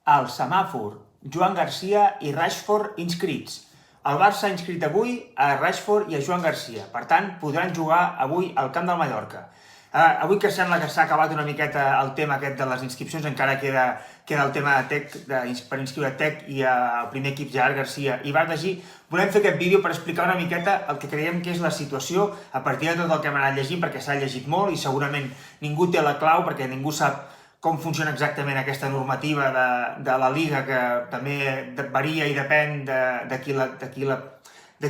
al semàfor, Joan Garcia i Rashford inscrits. El Barça ha inscrit avui a Rashford i a Joan Garcia, per tant podran jugar avui al camp del Mallorca. Avui que sembla que s'ha acabat una miqueta el tema aquest de les inscripcions, encara queda el tema de Tec, per inscriure Tec i el primer equip Gerard Garcia i Bardagí. Volem fer aquest vídeo per explicar una miqueta el que creiem que és la situació a partir de tot el que hem anat llegint, perquè s'ha llegit molt i segurament ningú té la clau, perquè ningú sap com funciona exactament aquesta normativa de la Lliga, que també varia i depèn de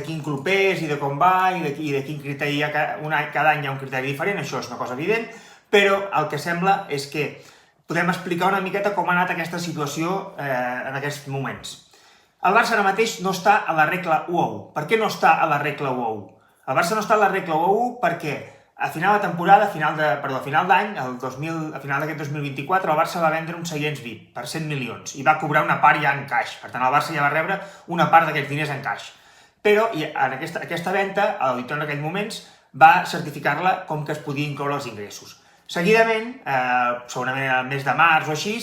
quin club és i de com va i de quin criteri hi ha. Cada any hi ha un criteri diferent, això és una cosa evident, però el que sembla és que podem explicar una miqueta com ha anat aquesta situació en aquests moments. El Barça ara mateix no està a la regla 1-1. Per què no està a la regla 1-1? El Barça no està a la regla 1-1 perquè a final de temporada, a final d'any, a final d'aquest 2024, el Barça va vendre uns seients VIP per 100 milions i va cobrar una part ja en caix. Per tant, el Barça ja va rebre una part d'aquests diners en caix. Però en aquesta venda, l'auditor en aquells moments va certificar-la com que es podia incloure els ingressos. Seguidament, segurament al mes de març o així,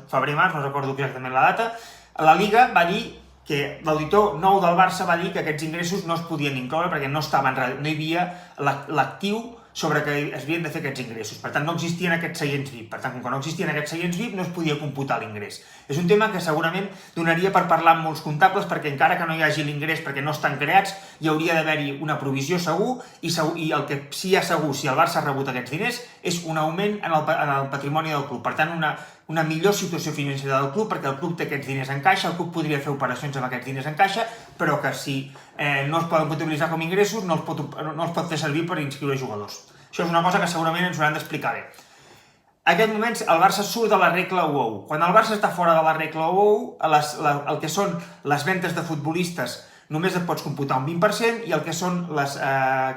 febrer-març, no recordo exactament la data, la Lliga va dir que l'auditor nou del Barça va dir que aquests ingressos no es podien incloure perquè no hi havia l'actiu sobre què es havien de fer aquests ingressos. Per tant, no existien aquests seients VIP. Per tant, com que no existien aquests seients VIP, no es podia computar l'ingrés. És un tema que segurament donaria per parlar amb molts comptables, perquè encara que no hi hagi l'ingrés perquè no estan creats, hi hauria d'haver-hi una provisió segur, i el que sí hi ha segur, si el Barça ha rebut aquests diners, és un augment en el patrimoni del club. Per tant, una millor situació financera del club, perquè el club té aquests diners en caixa, el club podria fer operacions amb aquests diners en caixa, però que si no es poden comptabilitzar com ingressos, no es pot fer servir per inscriure jugadors. Això és una cosa que segurament ens hauran d'explicar bé. En aquest moment el Barça surt de la regla 1-1. Quan el Barça està fora de la regla 1-1, el que són les ventes de futbolistes només et pots computar un 20%, i el que són els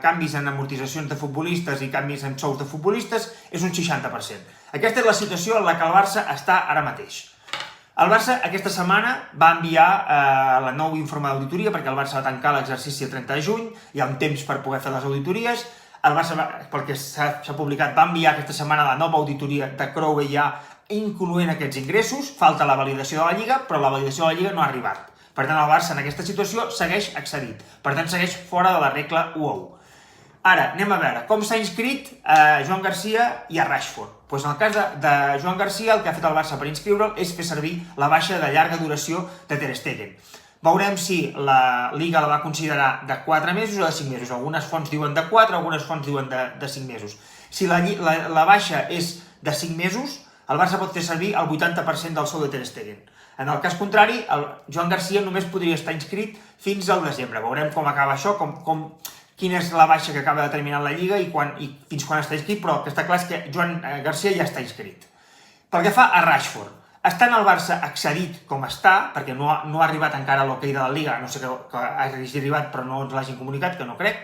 canvis en amortitzacions de futbolistes i canvis en sous de futbolistes és un 60%. Aquesta és la situació en la que el Barça està ara mateix. El Barça aquesta setmana va enviar el nou informe d'auditoria, perquè el Barça va tancar l'exercici el 30 de juny, hi ha un temps per poder fer les auditories. El Barça, pel que s'ha publicat, va enviar aquesta setmana la nova auditoria de Crowley ja incloent aquests ingressos. Falta la validació de la Lliga, però la validació de la Lliga no ha arribat. Per tant, el Barça en aquesta situació segueix excedit. Per tant, segueix fora de la regla 1-1. Ara, anem a veure com s'ha inscrit a Joan Garcia i a Rashford. Doncs en el cas de Joan Garcia, el que ha fet el Barça per inscriure'l és fer servir la baixa de llarga duració de Ter Stegen. Veurem si la Lliga la va considerar de 4 mesos o de 5 mesos. Algunes fonts diuen de 4, algunes fonts diuen de 5 mesos. Si la baixa és de 5 mesos, el Barça pot fer servir el 80% del sou de Ter Stegen. En el cas contrari, el Joan Garcia només podria estar inscrit fins al desembre. Veurem com acaba això, quina és la baixa que acaba determinant la Lliga i fins quan està inscrit, però el que està clar és que Joan Garcia ja està inscrit. Pel que fa a Rashford, estant el Barça excedit com està, perquè no ha arribat encara a l'hoquei de la Lliga, no sé que hagi arribat però no ens l'hagin comunicat, que no crec,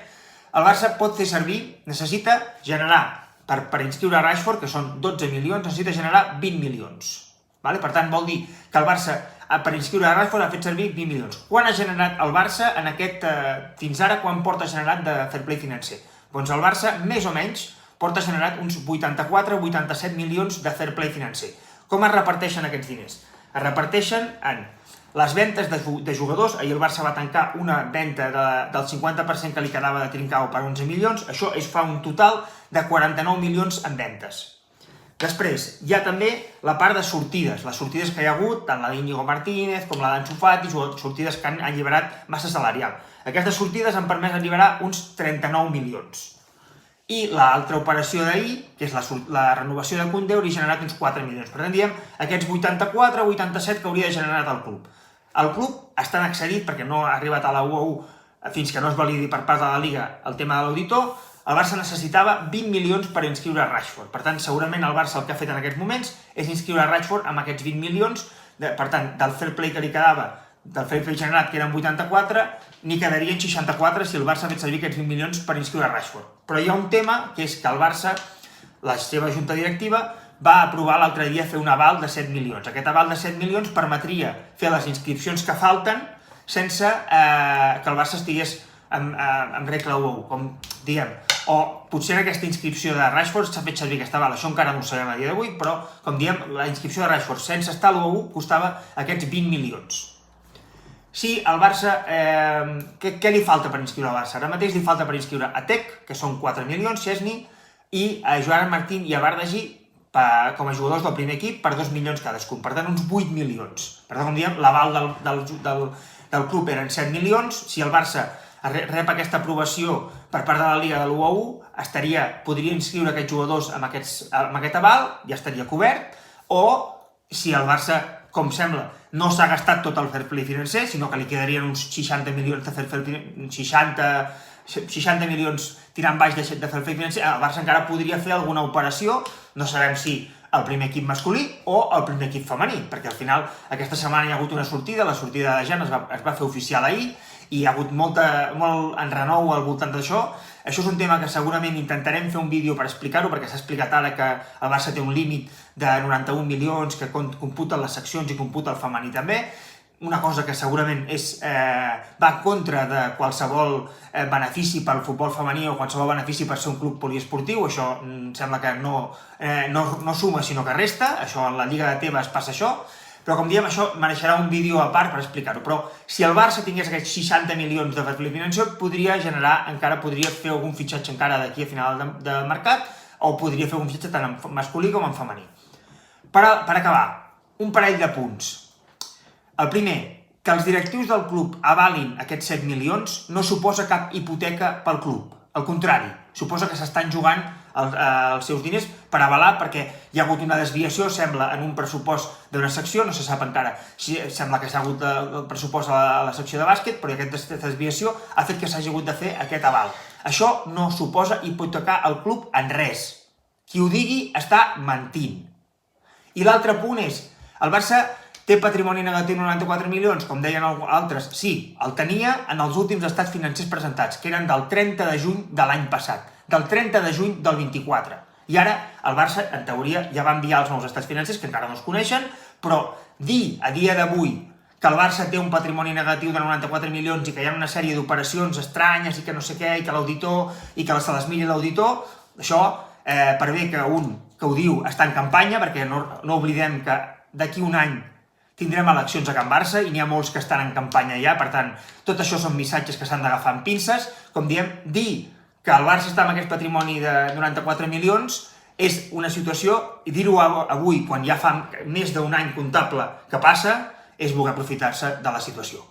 el Barça pot fer servir, necessita generar, per inscriure a Rashford, que són 12 milions, necessita generar 20 milions. Per tant, vol dir que el Barça, per inscriure a Rashford, ha fet servir 20 milions. Quan ha generat el Barça fins ara, quan porta generat de fair play financer? Doncs el Barça, més o menys, porta generat uns 84 o 87 milions de fair play financer. Com es reparteixen aquests diners? Es reparteixen en les ventes de jugadors. Ahir el Barça va tancar una venda del 50% que li quedava de Trincao per 11 milions. Això fa un total de 49 milions en ventes. Després, hi ha també la part de sortides, les sortides que hi ha hagut, tant la d'Íñigo Martínez com la d'Ansu Fati, sortides que han alliberat massa salarial. Aquestes sortides han permès alliberar uns 39 milions. I l'altra operació d'ahir, que és la renovació de Koundé, hauria generat uns 4 milions. Per tant, diem, aquests 84 o 87 que hauria generat el club. El club està excedit perquè no ha arribat a la 1-1 fins que no es validi per part de la Lliga el tema de l'auditor. El Barça necessitava 20 milions per inscriure a Rashford. Per tant, segurament el Barça el que ha fet en aquests moments és inscriure a Rashford amb aquests 20 milions. Per tant, del fair play que li quedava, del fair play generat, que eren 84, n'hi quedarien 64 si el Barça ha fet servir aquests 20 milions per inscriure a Rashford. Però hi ha un tema, que és que el Barça, la seva junta directiva, va aprovar l'altre dia fer un aval de 7 milions. Aquest aval de 7 milions permetria fer les inscripcions que falten sense que el Barça estigués en regla 1-1, com diem. o potser en aquesta inscripció de Rashford s'ha fet servir aquesta aval, això encara no ho sabem a dia d'avui, però, com diem, la inscripció de Rashford sense estar a l'1-1 costava aquests 20 milions. Sí, el Barça, què li falta per inscriure al Barça? Ara mateix li falta per inscriure a Tec, que són 4 milions, Chesney, i a Joan Martín i a Bardagi com a jugadors del primer equip per 2 milions cadascun, per tant uns 8 milions. Per tant, com diem, l'aval del club eren 7 milions, si el Barça rep aquesta aprovació per part de la Lliga de l'1-1, podria inscriure aquests jugadors amb aquest aval, ja estaria cobert, o si el Barça, com sembla, no s'ha gastat tot el fair play financer, sinó que li quedarien uns 60 milions de fair play, 60 milions tirant baix de fair play financer, el Barça encara podria fer alguna operació, no sabem si el primer equip masculí o el primer equip femení, perquè al final aquesta setmana hi ha hagut una sortida, la sortida de Jan es va fer oficial ahir, i hi ha hagut molt enrenou al voltant d'això. Això és un tema que segurament intentarem fer un vídeo per explicar-ho, perquè s'ha explicat ara que el Barça té un límit de 91 milions que computen les seccions i computa el femení també, una cosa que segurament va en contra de qualsevol benefici pel futbol femení o qualsevol benefici per ser un club poliesportiu, això sembla que no suma sinó que resta, això en la Lliga de Tebas passa això, però com diem, això mereixerà un vídeo a part per explicar-ho. Però si el Barça tingués aquests 60 milions de fair play financer, podria fer algun fitxatge encara d'aquí a final de mercat, o podria fer algun fitxatge tant en masculí com en femení. Per acabar, un parell de punts. El primer, que els directius del club avalin aquests 7 milions no suposa cap hipoteca pel club. Al contrari, suposa que s'estan jugant els seus diners per avalar, perquè hi ha hagut una desviació, sembla, en un pressupost d'una secció, no se sap encara si sembla que s'ha hagut el pressupost a la secció de bàsquet, però aquesta desviació ha fet que s'hagi hagut de fer aquest aval. Això no suposa hipotecar el club en res. Qui ho digui està mentint. I l'altre punt és, el Barça té patrimoni negatiu de 94 milions, com deien altres. Sí, el tenia en els últims estats financers presentats, que eren del 30 de juny de l'any passat, del 30 de juny del 24. I ara el Barça, en teoria, ja va enviar els nous estats financers, que encara no es coneixen, però dir a dia d'avui que el Barça té un patrimoni negatiu de 94 milions i que hi ha una sèrie d'operacions estranyes i que no sé què, i que l'auditor, i que se les miri l'auditor, això, per bé que un que ho diu està en campanya, perquè no oblidem que d'aquí un any tindrem eleccions a Can Barça i n'hi ha molts que estan en campanya ja, per tant, tot això són missatges que s'han d'agafar amb pinces. Com diem, dir que el Barça està amb aquest patrimoni de 94 milions és una situació, i dir-ho avui, quan ja fa més d'un any comptable que passa, és voler aprofitar-se de la situació.